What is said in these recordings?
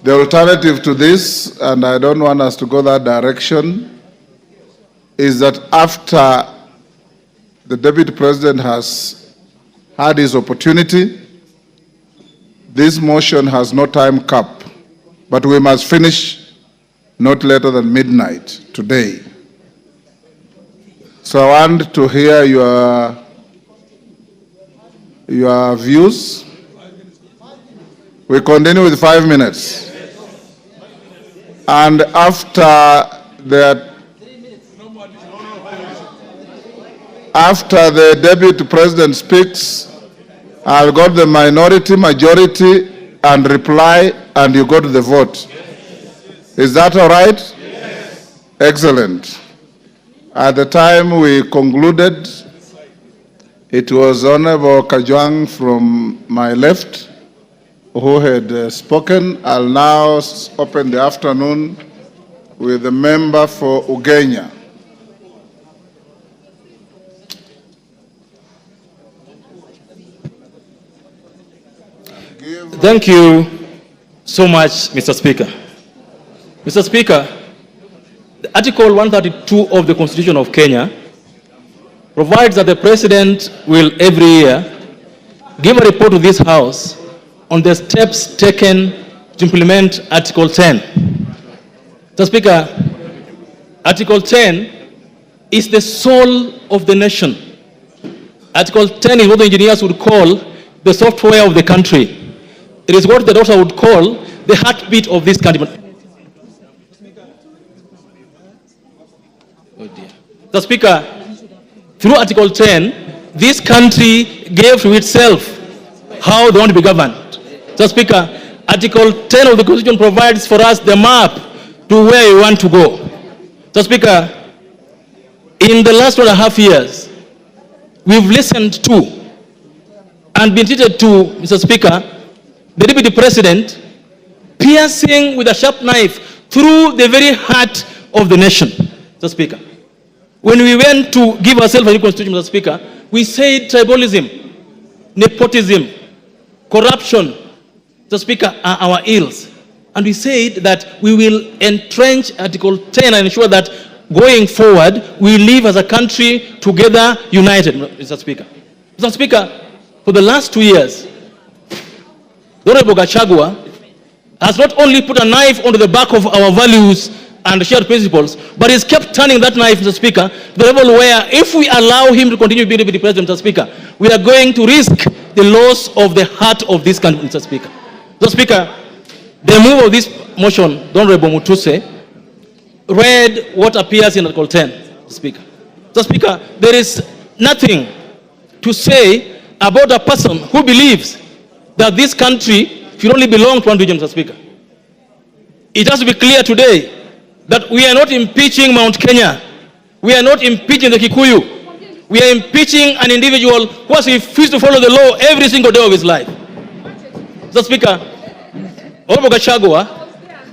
The alternative to this, and I don't want us to go that direction, is that after the Deputy President has had his opportunity, this motion has no time cap, but we must finish not later than midnight today. So I want to hear your views. We continue with 5 minutes. And after the Deputy President speaks, I'll go to the minority, majority, and reply, and you go to the vote. Is that all right? Yes. Excellent. At the time we concluded, it was Honorable Kajwang from my left who had spoken. I'll now open the afternoon with the member for Ugenya. Thank you so much, Mr. Speaker. Mr. Speaker, the Article 132 of the Constitution of Kenya provides that the President will every year give a report to this House on the steps taken to implement Article 10. Mr. Speaker, Article 10 is the soul of the nation. Article 10 is what the engineers would call the software of the country. It is what the doctor would call the heartbeat of this country. Oh dear. Mr. Speaker, through Article 10, this country gave to itself how they want to be governed. Mr. Speaker, Article 10 of the Constitution provides for us the map to where we want to go. Mr. Speaker, in the last 1.5 years, we've listened to and been treated to, Mr. Speaker, the Deputy President piercing with a sharp knife through the very heart of the nation, Mr. Speaker. When we went to give ourselves a new constitution, Mr. Speaker, we said tribalism, nepotism, corruption, Mr. Speaker, are our ills. And we said that we will entrench Article 10 and ensure that going forward, we live as a country together, united, Mr. Speaker. Mr. Speaker, for the last 2 years, the Honorable Gachagua has not only put a knife onto the back of our values and shared principles, but he's kept turning that knife, Mr. Speaker, to the level where if we allow him to continue being Deputy President, Mr. Speaker, we are going to risk the loss of the heart of this country, Mr. Speaker. Mr. Speaker, the move of this motion, the Honorable Mutuse, read what appears in Article 10, Mr. Speaker. Mr. Speaker, there is nothing to say about a person who believes that this country should only belong to one region, Mr. Speaker. It has to be clear today that we are not impeaching Mount Kenya. We are not impeaching the Kikuyu. We are impeaching an individual who has refused to follow the law every single day of his life. Mr. Speaker, Honorable Gachagua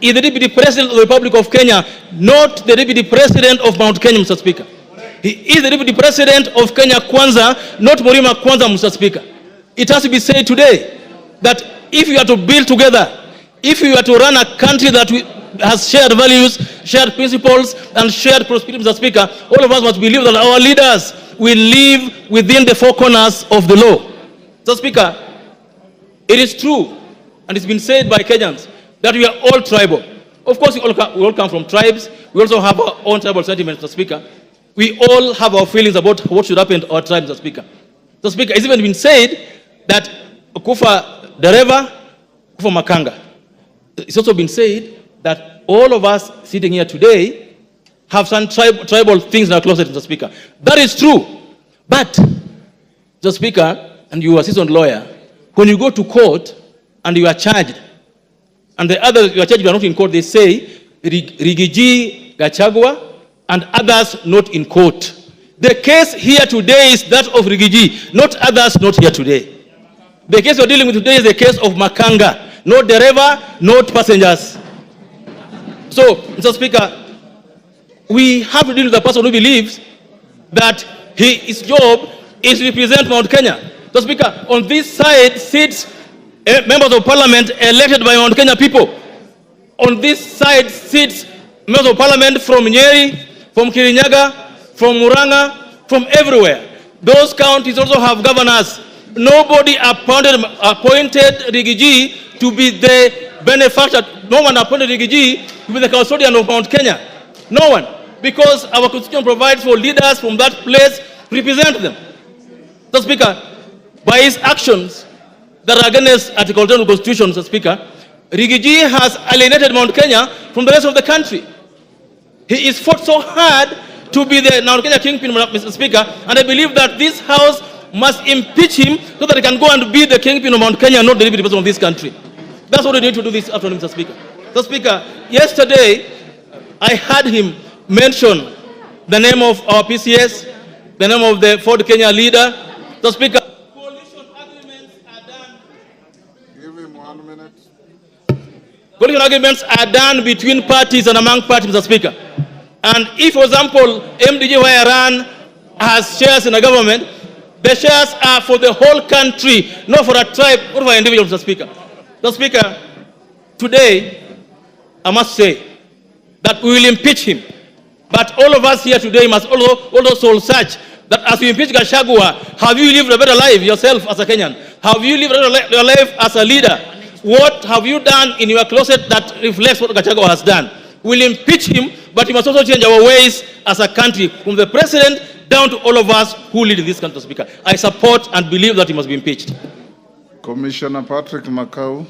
is the Deputy President of the Republic of Kenya, not the Deputy President of Mount Kenya, Mr. Speaker. He is the Deputy President of Kenya Kwanza, not Murima Kwanza, Mr. Speaker. It has to be said today that if you are to build together, if you are to run a country that has shared values, shared principles, and shared prosperity, Mr. Speaker, all of us must believe that our leaders will live within the four corners of the law. Mr. Speaker, it is true, and it's been said by Kenyans, that we are all tribal. Of course, we all come from tribes. We also have our own tribal sentiments, Mr. Speaker. We all have our feelings about what should happen to our tribe, Mr. Speaker. Mr. Speaker, it's even been said that Kufa Dereva, Kufa Makanga. It's also been said that all of us sitting here today have some tribal things in our closet, Mr. Speaker. That is true. But, Mr. Speaker, and you are a seasoned lawyer, when you go to court and you are charged, and the others you are charged, you are not in court, they say, Rigiji, Gachagua, and others not in court. The case here today is that of Rigiji, not others not here today. The case we're dealing with today is the case of Makanga, not driver, not passengers. So, Mr. Speaker, we have to deal with a person who believes that his job is to represent Mount Kenya. Mr. Speaker, on this side sits members of parliament elected by Mount Kenya people. on this side sits members of parliament from Nyeri, from Kirinyaga, from Muranga, from everywhere. Those counties also have governors. Nobody appointed Rigiji to be the benefactor. No one appointed Rigiji to be the custodian of Mount Kenya. No one. Because our constitution provides for leaders from that place to represent them. Mr. Speaker, by his actions that are against Article 10 of the Constitution, Mr. Speaker, Rigiji has alienated Mount Kenya from the rest of the country. He is fought so hard to be the Mount Kenya kingpin, Mr. Speaker, and I believe that this House must impeach him so that he can go and be the kingpin of Mount Kenya and not the deputy president of this country. That's what we need to do this afternoon, Mr. Speaker. Mr. Speaker, yesterday I had him mention the name of our PCS, the name of the Ford Kenya leader. Mr. Speaker, coalition agreements are done. Give him 1 minute. Coalition agreements are done between parties and among parties, Mr. Speaker. And if, for example, MDG where I ran has shares in the government, the shares are for the whole country, not for a tribe or for an individual, Mr. Speaker. Mr. Speaker, today, I must say that we will impeach him. But all of us here today must also soul search that as we impeach Gachagua, have you lived a better life yourself as a Kenyan? Have you lived a better life as a leader? What have you done in your closet that reflects what Gachagua has done? We'll impeach him, but we must also change our ways as a country, from the president down to all of us who lead in this country, Speaker. I support and believe that he must be impeached. Commissioner Patrick Makau.